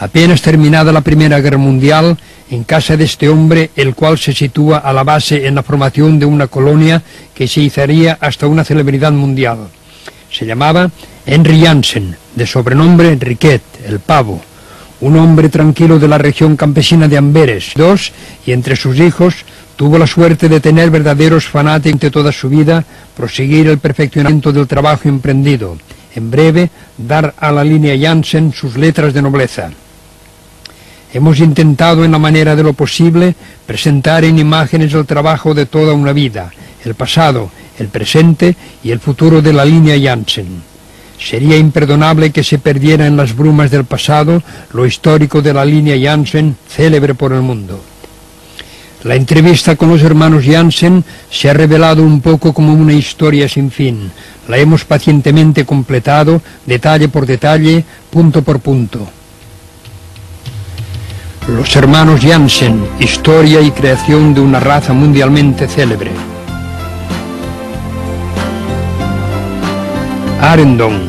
Apenas terminada la Primera Guerra Mundial, en casa de este hombre, el cual se sitúa a la base en la formación de una colonia que se izaría hasta una celebridad mundial. Se llamaba Henry Jansen, de sobrenombre Riquet, el Pavo, un hombre tranquilo de la región campesina de Amberes, y entre sus hijos tuvo la suerte de tener verdaderos fanáticos de toda su vida, proseguir el perfeccionamiento del trabajo emprendido, en breve, dar a la línea Jansen sus letras de nobleza. Hemos intentado en la manera de lo posible presentar en imágenes el trabajo de toda una vida, el pasado, el presente y el futuro de la línea Jansen. Sería imperdonable que se perdiera en las brumas del pasado lo histórico de la línea Jansen, célebre por el mundo. La entrevista con los hermanos Jansen se ha revelado un poco como una historia sin fin. La hemos pacientemente completado, detalle por detalle, punto por punto. Los hermanos Jansen, historia y creación de una raza mundialmente célebre. Arendon.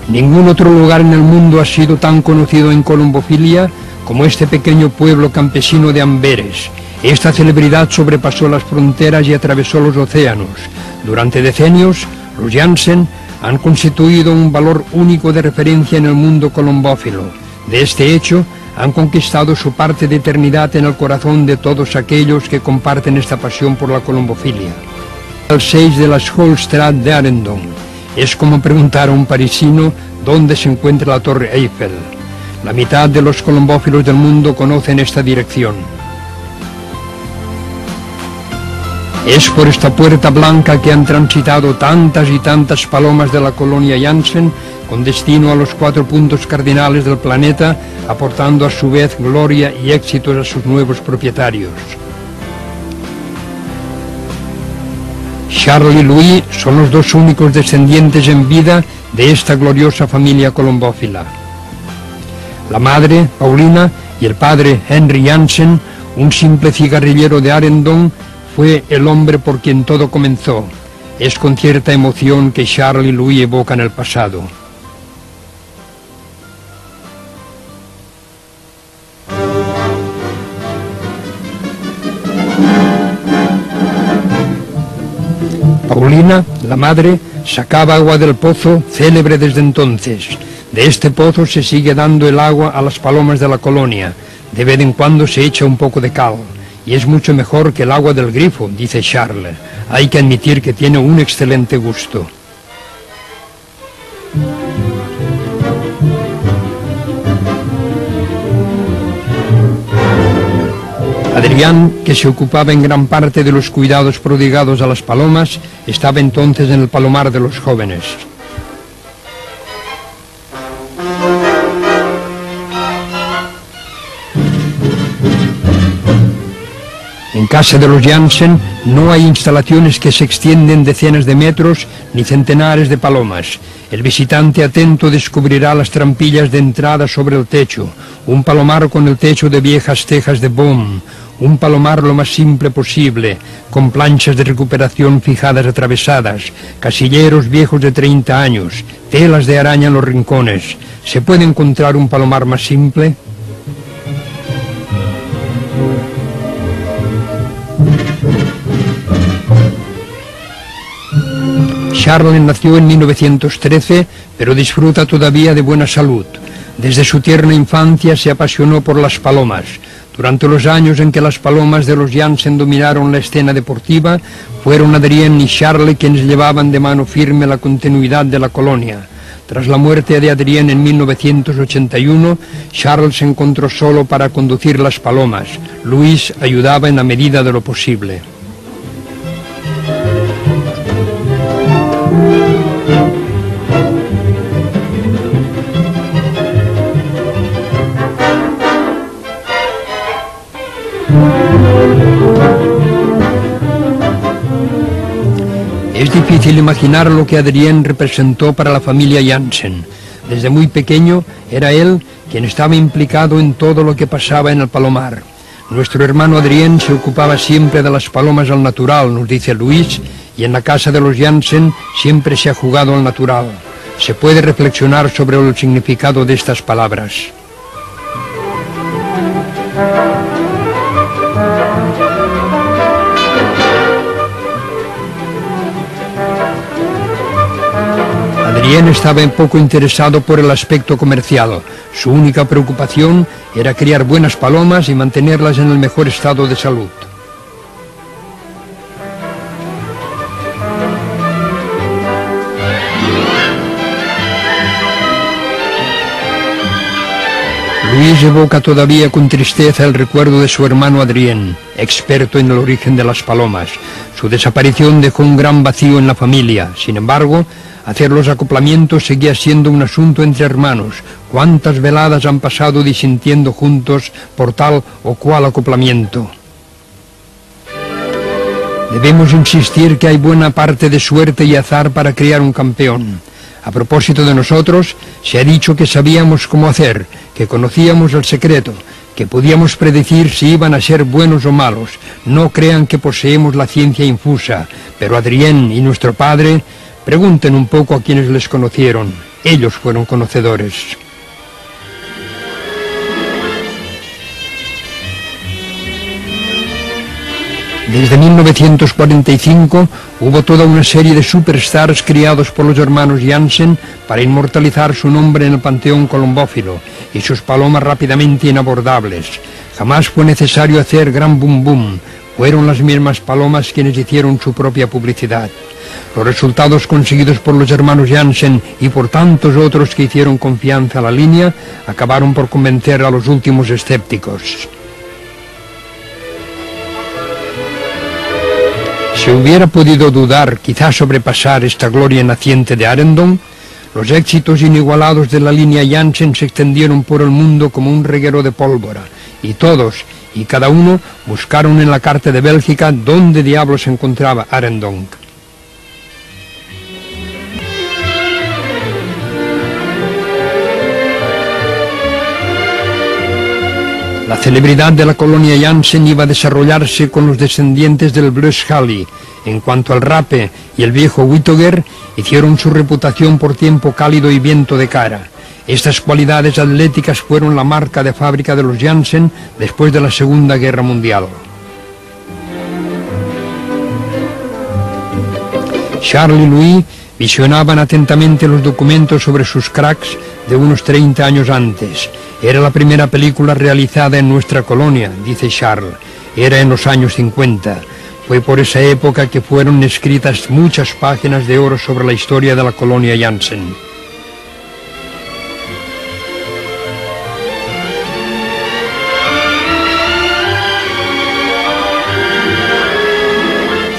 Ningún otro lugar en el mundo ha sido tan conocido en colombofilia como este pequeño pueblo campesino de Amberes. Esta celebridad sobrepasó las fronteras y atravesó los océanos. Durante decenios, los Jansen han constituido un valor único de referencia en el mundo colombófilo. De este hecho, han conquistado su parte de eternidad en el corazón de todos aquellos que comparten esta pasión por la colombofilia. El 6 de la Schoolstraat de Arendon. Es como preguntar a un parisino dónde se encuentra la Torre Eiffel. La mitad de los colombófilos del mundo conocen esta dirección. Es por esta puerta blanca que han transitado tantas y tantas palomas de la colonia Jansen con destino a los 4 puntos cardinales del planeta, aportando a su vez gloria y éxitos a sus nuevos propietarios. Charles y Louis son los 2 únicos descendientes en vida de esta gloriosa familia colombófila. La madre, Paulina, y el padre, Henry Jansen, un simple cigarrillero de Arendon, fue el hombre por quien todo comenzó. Es con cierta emoción que Charles y Louis evocan el pasado. Paulina, la madre, sacaba agua del pozo, célebre desde entonces. De este pozo se sigue dando el agua a las palomas de la colonia. De vez en cuando se echa un poco de cal. Y es mucho mejor que el agua del grifo, dice Charles. Hay que admitir que tiene un excelente gusto. Adrián, que se ocupaba en gran parte de los cuidados prodigados a las palomas, estaba entonces en el palomar de los jóvenes. En casa de los Jansen no hay instalaciones que se extienden decenas de metros ni centenares de palomas. El visitante atento descubrirá las trampillas de entrada sobre el techo, un palomar con el techo de viejas tejas de boom, un palomar lo más simple posible, con planchas de recuperación fijadas atravesadas, casilleros viejos de 30 años, telas de araña en los rincones. ¿Se puede encontrar un palomar más simple? Charles nació en 1913, pero disfruta todavía de buena salud. Desde su tierna infancia se apasionó por las palomas. Durante los años en que las palomas de los Jansen dominaron la escena deportiva, fueron Adrien y Charles quienes llevaban de mano firme la continuidad de la colonia. Tras la muerte de Adrien en 1981, Charles se encontró solo para conducir las palomas. Louis ayudaba en la medida de lo posible. Es difícil imaginar lo que Adrien representó para la familia Jansen. Desde muy pequeño era él quien estaba implicado en todo lo que pasaba en el palomar. Nuestro hermano Adrien se ocupaba siempre de las palomas al natural, nos dice Luis, y en la casa de los Jansen siempre se ha jugado al natural. Se puede reflexionar sobre el significado de estas palabras. Adrien estaba un poco interesado por el aspecto comercial. Su única preocupación era criar buenas palomas y mantenerlas en el mejor estado de salud. Luis evoca todavía con tristeza el recuerdo de su hermano Adrien, experto en el origen de las palomas. Su desaparición dejó un gran vacío en la familia. Sin embargo, hacer los acoplamientos seguía siendo un asunto entre hermanos. ¿Cuántas veladas han pasado disintiendo juntos por tal o cual acoplamiento? Debemos insistir que hay buena parte de suerte y azar para criar un campeón. A propósito de nosotros, se ha dicho que sabíamos cómo hacer, que conocíamos el secreto, que podíamos predecir si iban a ser buenos o malos. No crean que poseemos la ciencia infusa, pero Adrien y nuestro padre, pregunten un poco a quienes les conocieron. Ellos fueron conocedores. Desde 1945 hubo toda una serie de superstars criados por los hermanos Janssen para inmortalizar su nombre en el panteón colombófilo y sus palomas rápidamente inabordables. Jamás fue necesario hacer gran boom boom, fueron las mismas palomas quienes hicieron su propia publicidad. Los resultados conseguidos por los hermanos Janssen y por tantos otros que hicieron confianza a la línea acabaron por convencer a los últimos escépticos. Se hubiera podido dudar, quizás sobrepasar esta gloria naciente de Arendon. Los éxitos inigualados de la línea Janssen se extendieron por el mundo como un reguero de pólvora, y todos y cada uno buscaron en la carta de Bélgica dónde diablos se encontraba Arendon. La celebridad de la colonia Janssen iba a desarrollarse con los descendientes del Blöschali. En cuanto al Rape y el viejo Wittoger, hicieron su reputación por tiempo cálido y viento de cara. Estas cualidades atléticas fueron la marca de fábrica de los Janssen después de la Segunda Guerra Mundial. Charles y Louis visionaban atentamente los documentos sobre sus cracks de unos 30 años antes. Era la primera película realizada en nuestra colonia, dice Charles. Era en los años 50. Fue por esa época que fueron escritas muchas páginas de oro sobre la historia de la colonia Janssen.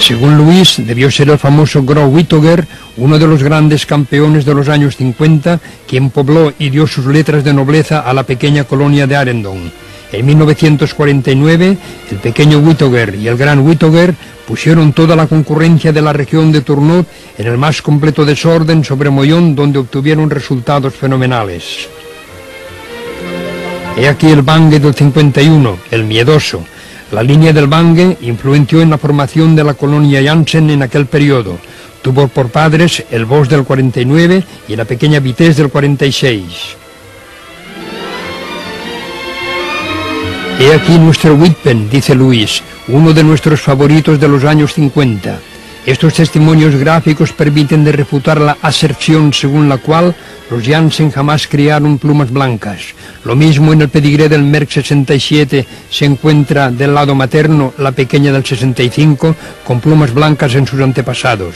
Según Luis, debió ser el famoso Gro Wittoger, uno de los grandes campeones de los años 50, quien pobló y dio sus letras de nobleza a la pequeña colonia de Arendon. En 1949, el pequeño Wittoger y el gran Wittoger pusieron toda la concurrencia de la región de Turnhout en el más completo desorden sobre Mollón, donde obtuvieron resultados fenomenales. He aquí el Bangue del 51, el miedoso. La línea del Bangue influenció en la formación de la colonia Janssen en aquel periodo. Tuvo por padres el Boss del 49 y la pequeña Vitesse del 46. He aquí nuestro Whitpen, dice Luis, uno de nuestros favoritos de los años 50. Estos testimonios gráficos permiten de refutar la aserción según la cual los Janssen jamás criaron plumas blancas. Lo mismo en el pedigré del Merck 67 se encuentra del lado materno la pequeña del 65 con plumas blancas en sus antepasados.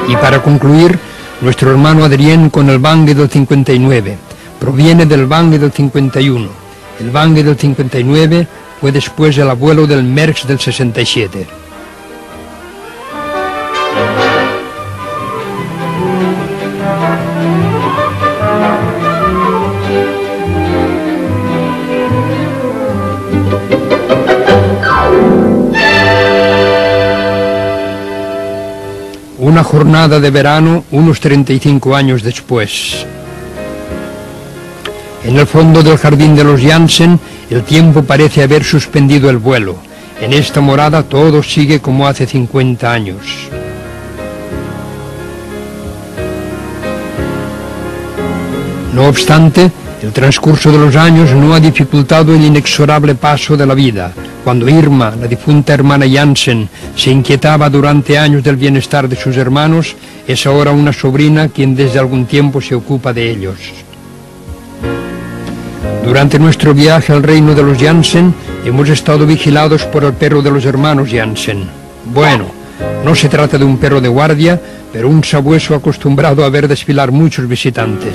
Y para concluir, nuestro hermano Adrien con el Bangue del 59. Proviene del Bangue del 51. El Bangue del 59 fue después el abuelo del Merckx del 67. Una jornada de verano unos 35 años después. En el fondo del jardín de los Janssen, el tiempo parece haber suspendido el vuelo. En esta morada todo sigue como hace 50 años. No obstante, El transcurso de los años no ha dificultado el inexorable paso de la vida. Cuando Irma, la difunta hermana Jansen, se inquietaba durante años del bienestar de sus hermanos, es ahora una sobrina quien desde algún tiempo se ocupa de ellos. Durante nuestro viaje al reino de los Jansen, hemos estado vigilados por el perro de los hermanos Jansen. Bueno, no se trata de un perro de guardia, pero un sabueso acostumbrado a ver desfilar muchos visitantes.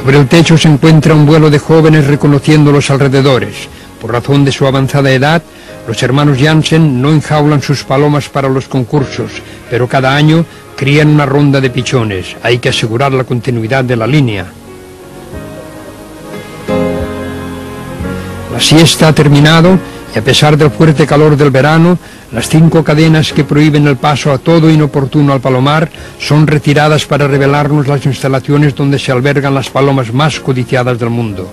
Sobre el techo se encuentra un vuelo de jóvenes reconociendo los alrededores. Por razón de su avanzada edad, los hermanos Jansen no enjaulan sus palomas para los concursos, pero cada año crían una ronda de pichones. Hay que asegurar la continuidad de la línea. La siesta ha terminado y a pesar del fuerte calor del verano, las 5 cadenas que prohíben el paso a todo inoportuno al palomar son retiradas para revelarnos las instalaciones donde se albergan las palomas más codiciadas del mundo.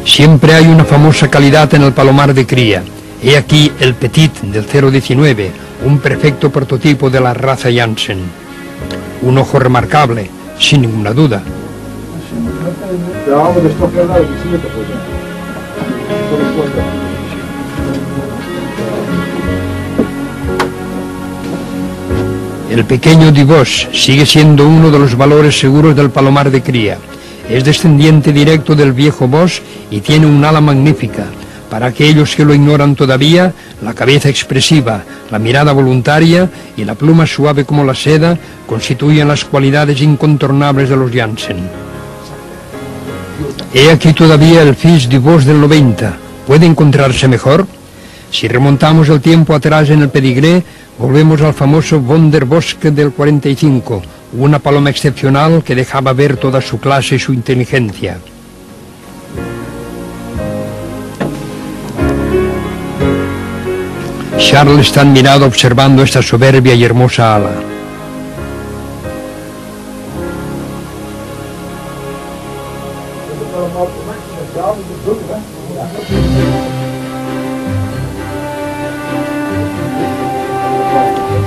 Siempre hay una famosa calidad en el palomar de cría. He aquí el Petit del 019, un perfecto prototipo de la raza Jansen. Un ojo remarcable, sin ninguna duda. El pequeño Divos sigue siendo uno de los valores seguros del palomar de cría. Es descendiente directo del viejo Bos y tiene un ala magnífica. Para aquellos que lo ignoran todavía, la cabeza expresiva, la mirada voluntaria y la pluma suave como la seda constituyen las cualidades incontornables de los Jansen. He aquí todavía el Fils du Bos del 90. ¿Puede encontrarse mejor? Si remontamos el tiempo atrás en el pedigré, volvemos al famoso Von der Boske del 45, una paloma excepcional que dejaba ver toda su clase y su inteligencia. Charles está admirado observando esta soberbia y hermosa ala.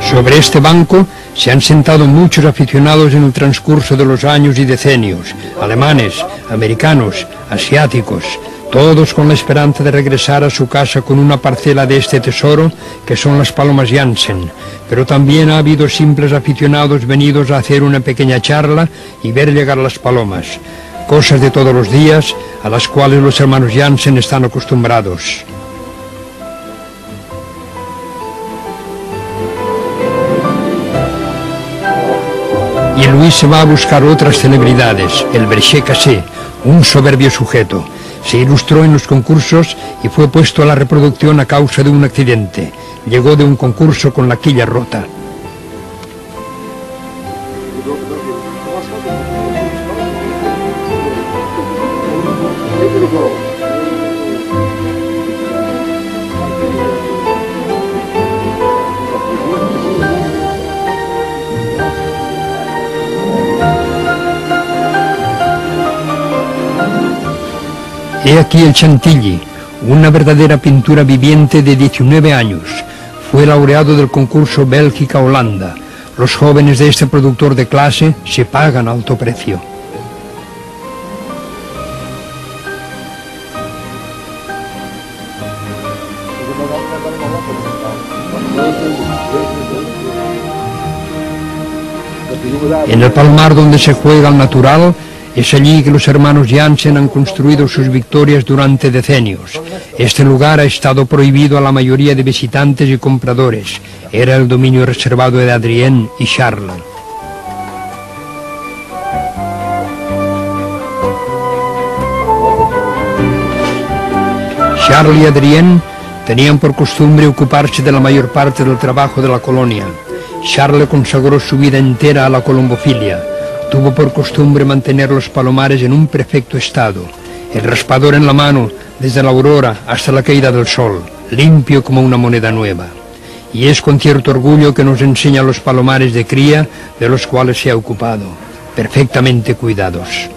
Sobre este banco se han sentado muchos aficionados en el transcurso de los años y decenios, alemanes, americanos, asiáticos, todos con la esperanza de regresar a su casa con una parcela de este tesoro que son las palomas Jansen, pero también ha habido simples aficionados venidos a hacer una pequeña charla y ver llegar las palomas, cosas de todos los días a las cuales los hermanos Jansen están acostumbrados. Y Luis se va a buscar otras celebridades, el Berger Cassé, un soberbio sujeto. Se ilustró en los concursos y fue puesto a la reproducción a causa de un accidente. Llegó de un concurso con la quilla rota. He aquí el Chantilly, una verdadera pintura viviente de 19 años. Fue laureado del concurso Bélgica-Holanda. Los jóvenes de este productor de clase se pagan alto precio. En el palmar donde se juega al natural, es allí que los hermanos Jansen han construido sus victorias durante decenios. Este lugar ha estado prohibido a la mayoría de visitantes y compradores. Era el dominio reservado de Adrien y Charles. Charles y Adrien tenían por costumbre ocuparse de la mayor parte del trabajo de la colonia. Charles consagró su vida entera a la colombofilia. Tuvo por costumbre mantener los palomares en un perfecto estado, el raspador en la mano desde la aurora hasta la caída del sol, limpio como una moneda nueva. Y es con cierto orgullo que nos enseña los palomares de cría de los cuales se ha ocupado, perfectamente cuidados.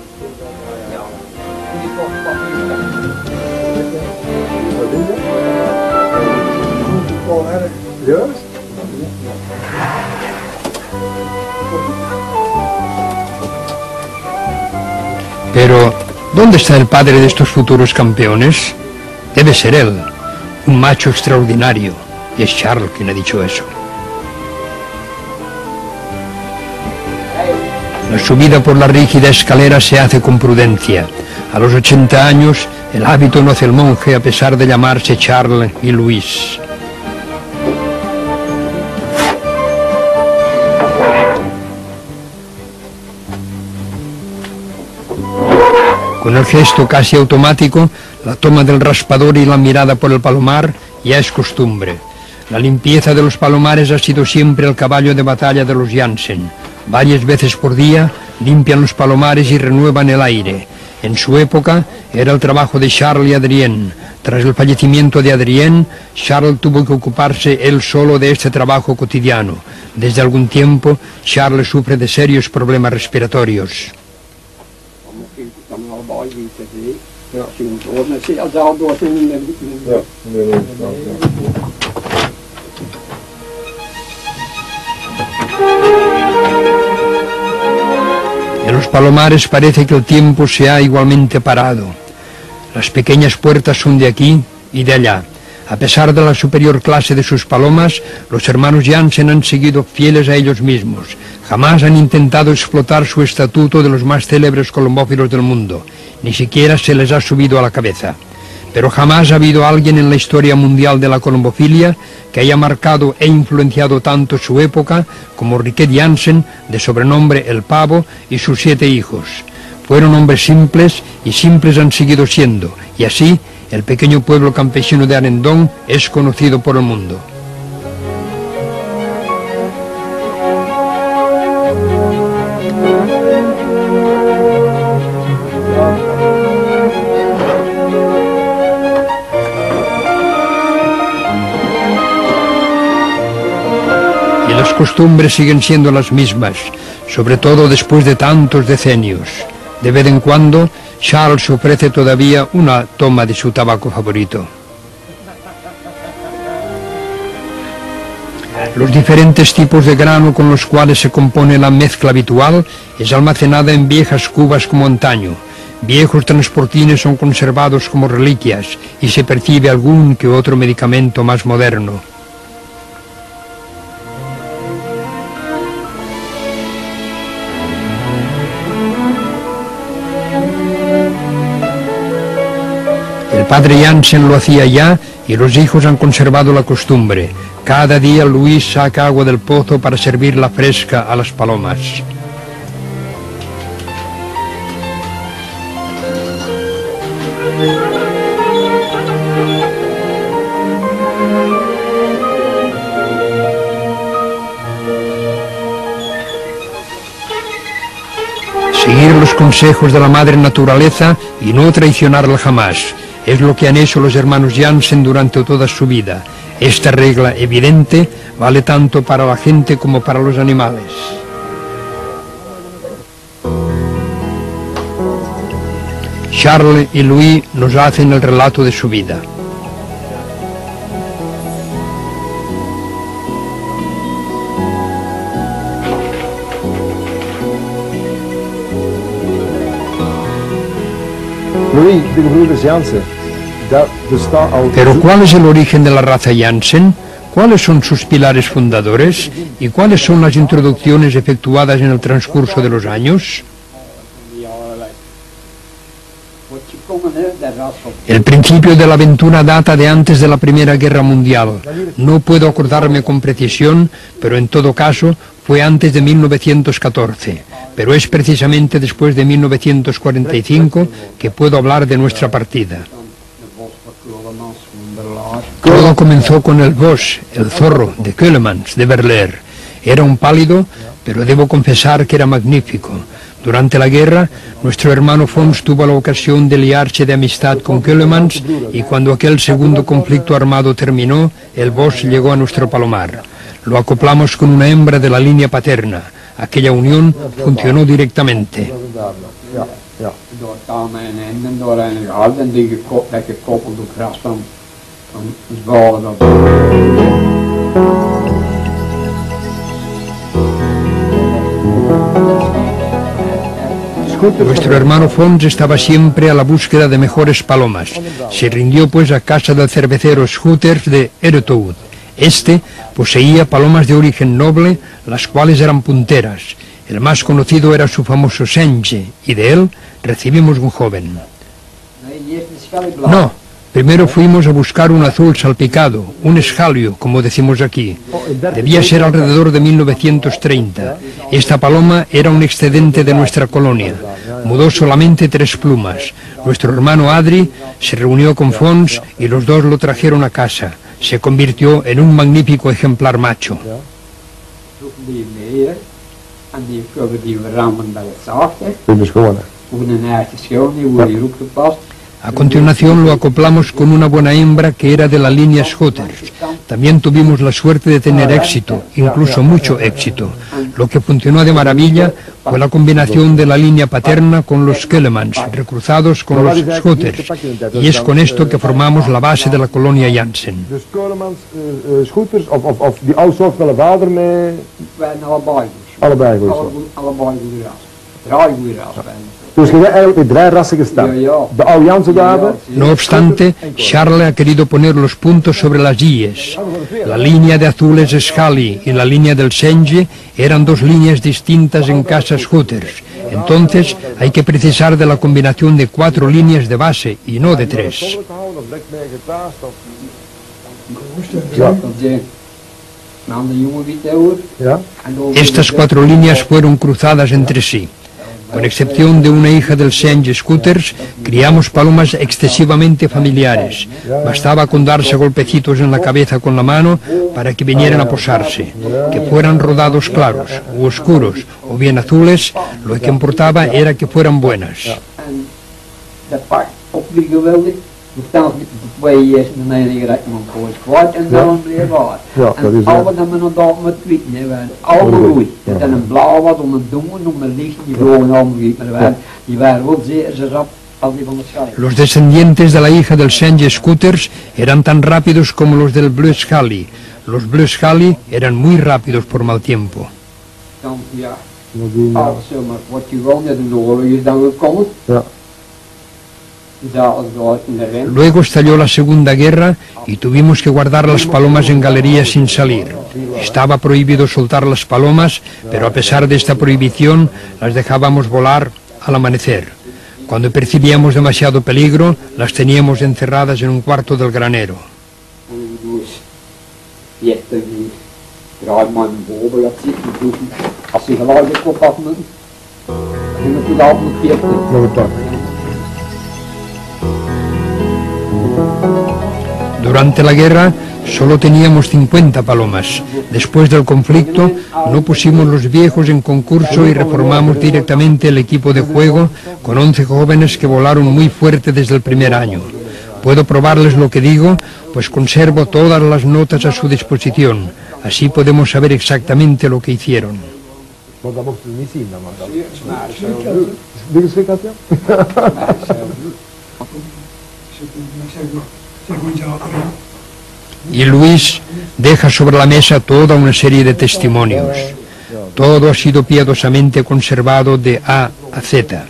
Pero, ¿dónde está el padre de estos futuros campeones? Debe ser él, un macho extraordinario. Y es Charles quien ha dicho eso. La subida por la rígida escalera se hace con prudencia. A los 80 años, el hábito no hace el monje a pesar de llamarse Charles y Luis. Con el gesto casi automático, la toma del raspador y la mirada por el palomar ya es costumbre. La limpieza de los palomares ha sido siempre el caballo de batalla de los Jansen. Varias veces por día limpian los palomares y renuevan el aire. En su época era el trabajo de Charles y Adrien. Tras el fallecimiento de Adrien, Charles tuvo que ocuparse él solo de este trabajo cotidiano. Desde algún tiempo, Charles sufre de serios problemas respiratorios. En los palomares parece que el tiempo se ha igualmente parado. Las pequeñas puertas son de aquí y de allá. A pesar de la superior clase de sus palomas, los hermanos Jansen han seguido fieles a ellos mismos. Jamás han intentado explotar su estatuto de los más célebres colombófilos del mundo. Ni siquiera se les ha subido a la cabeza. Pero jamás ha habido alguien en la historia mundial de la colombofilia que haya marcado e influenciado tanto su época como Riquet Jansen, de sobrenombre El Pavo, y sus 7 hijos. Fueron hombres simples y simples han seguido siendo, y así el pequeño pueblo campesino de Arendón es conocido por el mundo. Las costumbres siguen siendo las mismas, sobre todo después de tantos decenios. De vez en cuando, Charles ofrece todavía una toma de su tabaco favorito. Los diferentes tipos de grano con los cuales se compone la mezcla habitual es almacenada en viejas cubas como antaño. Viejos transportines son conservados como reliquias y se percibe algún que otro medicamento más moderno. El padre Jansen lo hacía ya y los hijos han conservado la costumbre. Cada día Luis saca agua del pozo para servirla fresca a las palomas. Seguir los consejos de la madre naturaleza y no traicionarla jamás. Es lo que han hecho los hermanos Jansen durante toda su vida. Esta regla evidente vale tanto para la gente como para los animales. Charles y Louis nos hacen el relato de su vida. Pero ¿cuál es el origen de la raza Jansen? ¿Cuáles son sus pilares fundadores? ¿Y cuáles son las introducciones efectuadas en el transcurso de los años? El principio de la aventura data de antes de la Primera Guerra Mundial. No puedo acordarme con precisión, pero en todo caso fue antes de 1914. Pero es precisamente después de 1945 que puedo hablar de nuestra partida. Todo comenzó con el Bosch, el zorro de Keulemans, de Berler. Era un pálido, pero debo confesar que era magnífico. Durante la guerra, nuestro hermano Fons tuvo la ocasión de liarse de amistad con Keulemans y cuando aquel segundo conflicto armado terminó, el Bosch llegó a nuestro palomar. Lo acoplamos con una hembra de la línea paterna. Aquella unión funcionó directamente. Nuestro hermano Fons estaba siempre a la búsqueda de mejores palomas. Se rindió pues a casa del cervecero Scooters de Eretoud. Este poseía palomas de origen noble, las cuales eran punteras. El más conocido era su famoso Senge, y de él recibimos un joven. No, primero fuimos a buscar un azul salpicado, un escalio, como decimos aquí. Debía ser alrededor de 1930. Esta paloma era un excedente de nuestra colonia. Mudó solamente 3 plumas. Nuestro hermano Adri se reunió con Fons y los dos lo trajeron a casa. Se convirtió en un magnífico ejemplar macho. A continuación lo acoplamos con una buena hembra que era de la línea Scooters. También tuvimos la suerte de tener éxito, incluso mucho éxito. Lo que funcionó de maravilla fue la combinación de la línea paterna con los Kellemans, recruzados con los Scooters. Y es con esto que formamos la base de la colonia Jansen. Scooters of die oude soort van de vader met... Allebei Dus je hebt eigenlijk met 3 rassen gestaan. De oude Jansen. No obstante, Charles ha querido poner los puntos sobre las IES. La línea de azules Scali y la línea del Senge eran 2 líneas distintas en casa Scooters. Entonces hay que precisar de la combinación de 4 líneas de base y no de 3. Estas 4 líneas fueron cruzadas entre sí. Con excepción de una hija del Senge Scooters, criamos palomas excesivamente familiares. Bastaba con darse golpecitos en la cabeza con la mano para que vinieran a posarse. Que fueran rodados claros u oscuros o bien azules, lo que importaba era que fueran buenas. Los descendientes de la hija del Senge Scooters eran tan rápidos como los del Bleu Scali. Los Bleu Scali eran muy rápidos por mal tiempo. Luego estalló la Segunda Guerra y tuvimos que guardar las palomas en galerías sin salir. Estaba prohibido soltar las palomas, pero a pesar de esta prohibición las dejábamos volar al amanecer. Cuando percibíamos demasiado peligro, las teníamos encerradas en un cuarto del granero. Durante la guerra solo teníamos 50 palomas. Después del conflicto no pusimos los viejos en concurso y reformamos directamente el equipo de juego con 11 jóvenes que volaron muy fuerte desde el primer año. Puedo probarles lo que digo, pues conservo todas las notas a su disposición. Así podemos saber exactamente lo que hicieron. Y Luis deja sobre la mesa toda una serie de testimonios. Todo ha sido piadosamente conservado de A a Z.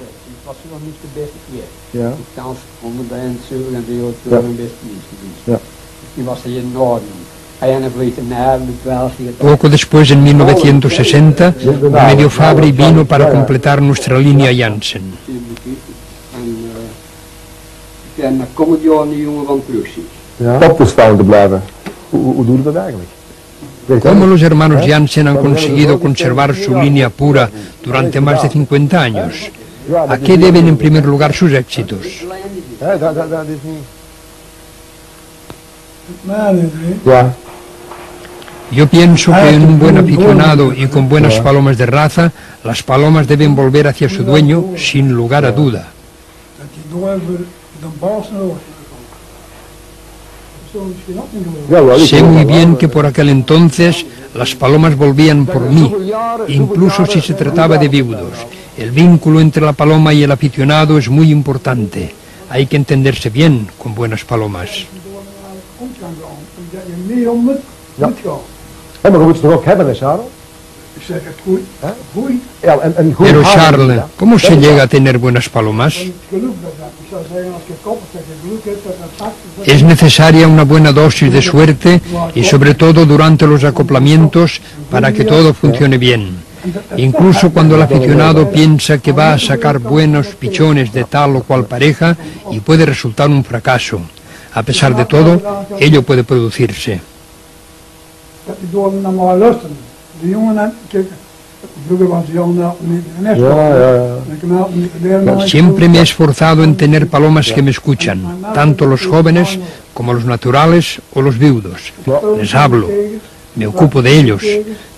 Poco después, en 1960, Medio Fabri vino para completar nuestra línea Jansen. ¿Cómo los hermanos Jansen han conseguido conservar su línea pura durante más de 50 años? ¿A qué deben en primer lugar sus éxitos? Yo pienso que en un buen aficionado y con buenas palomas de raza, las palomas deben volver hacia su dueño sin lugar a duda. Sé muy bien que por aquel entonces las palomas volvían por mí, incluso si se trataba de viudos. El vínculo entre la paloma y el aficionado es muy importante. Hay que entenderse bien con buenas palomas. Maar je moet ze toch ook hebben, hè, Charles? Ja, en goed Pero houden, Charles, ja. ¿cómo se llega a tener buenas palomas? Es necesaria una buena dosis de suerte y sobre todo durante los acoplamientos para que todo funcione bien. Incluso cuando el aficionado piensa que va a sacar buenos pichones de tal o cual pareja y puede resultar un fracaso. A pesar de todo, ello puede producirse. Siempre me he esforzado en tener palomas que me escuchan, tanto los jóvenes como los naturales o los viudos. Les hablo, me ocupo de ellos.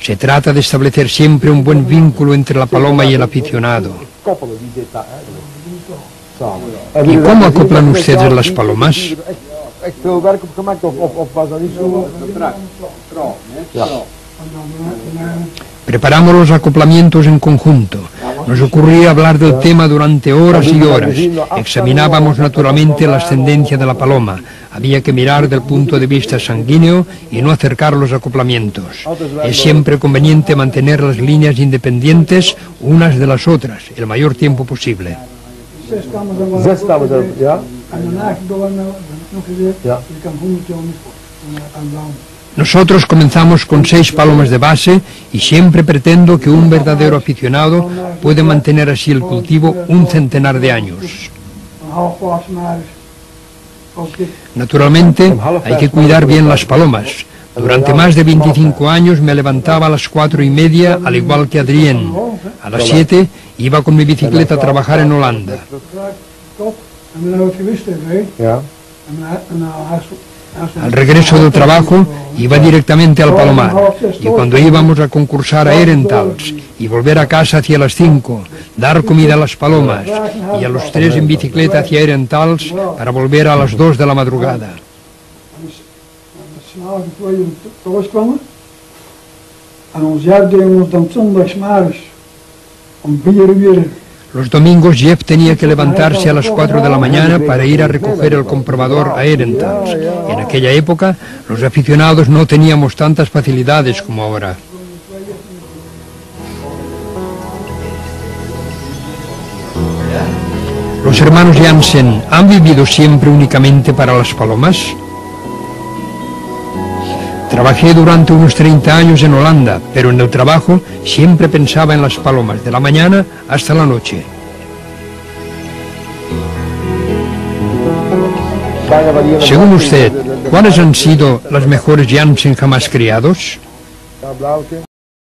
Se trata de establecer siempre un buen vínculo entre la paloma y el aficionado. ¿Y cómo acoplan ustedes las palomas? Echt veel werk op gemaakt of was dat niet zo? Ja. Preparamos los acoplamientos en conjunto. Nos ocurría hablar del tema durante horas y horas. Examinábamos naturalmente la ascendencia de la paloma. Había que mirar del punto de vista sanguíneo y no acercar los acoplamientos. Es siempre conveniente mantener las líneas independientes unas de las otras el mayor tiempo posible. 6 stammen er, ja? Ja. Nosotros comenzamos con 6 palomas de base y siempre pretendo que un verdadero aficionado puede mantener así el cultivo un centenar de años. Naturalmente hay que cuidar bien las palomas. Durante más de 25 años me levantaba a las 4:30, al igual que Adrien. A las 7 iba con mi bicicleta a trabajar en Holanda. Ja. Al regreso del trabajo iba directamente al palomar, y cuando íbamos a concursar a Herentals y volver a casa hacia las 5, dar comida a las palomas, y a los 3 en bicicleta hacia Herentals para volver a las 2 de la madrugada. Los domingos Jeff tenía que levantarse a las 4 de la mañana para ir a recoger el comprobador a Herentals. En aquella época los aficionados no teníamos tantas facilidades como ahora. ¿Los hermanos Jansen han vivido siempre únicamente para las palomas? Trabajé durante unos 30 años en Holanda, pero en el trabajo siempre pensaba en las palomas, de la mañana hasta la noche. Según usted, ¿cuáles han sido las mejores Jansen jamás criados?